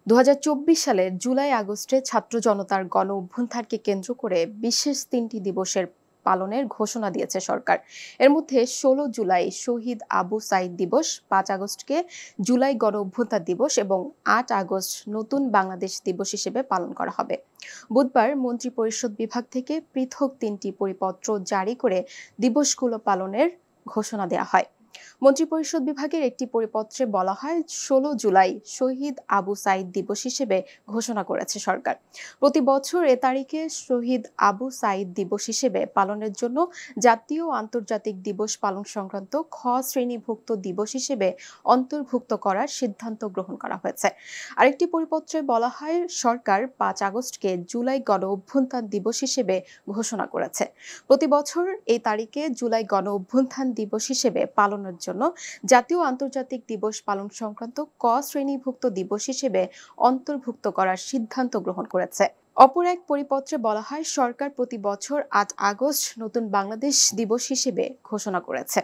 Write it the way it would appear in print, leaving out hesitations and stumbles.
2024 সালের জুলাই-আগস্টে ছাত্র জনতার গণ অভ্যুত্থানকে কেন্দ্র করে বিশেষ 3টি দিবসের পালনের ঘোষণা দিয়েছে সরকার। এর মধ্যে 16 জুলাই শহীদ আবু সাঈদ দিবস, 5 আগস্টকে জুলাই গণ অভ্যুত্থান দিবস এবং 8 আগস্ট নতুন বাংলাদেশ দিবস হিসেবে পালন করা হবে। বুধবার মন্ত্রিপরিষদ বিভাগ থেকে পৃথক 3টি পরিপত্র জারি করে দিবসগুলো পালনের ঘোষণা দেওয়া হয়। মন্ত্রিপরিষদ বিভাগের একটি পরিপত্রে বলা হয়, 16 জুলাই শহীদ আবু সাঈদ দিবস হিসেবে ঘোষণা করেছে সরকার। প্রতি বছর এ তারিখে শহীদ আবু সাঈদ দিবস হিসেবে পালনের জন্য জাতীয় ও আন্তর্জাতিক দিবস পালন সংক্রান্ত খ শ্রেণীভুক্ত দিবস হিসেবে অন্তর্ভুক্ত করার সিদ্ধান্ত গ্রহণ করা হয়েছে। আরেকটি পরিপত্রে বলা হয়, সরকার 5 আগস্টকে জুলাই গণ অভ্যুত্থান দিবস হিসেবে ঘোষণা করেছে। প্রতি বছর এই তারিখে জুলাই গণ অভ্যুত্থান দিবস হিসেবে পালনের জন্য জাতীয় আন্তর্জাতিক দিবস পালন সংক্রান্ত ক শ্রেণীভুক্ত দিবস হিসেবে অন্তর্ভুক্ত করার সিদ্ধান্ত গ্রহণ করেছে। অপর এক পরিপত্রে বলা হয়, সরকার প্রতি বছর 8 আগস্ট নতুন বাংলাদেশ দিবস হিসেবে ঘোষণা করেছে।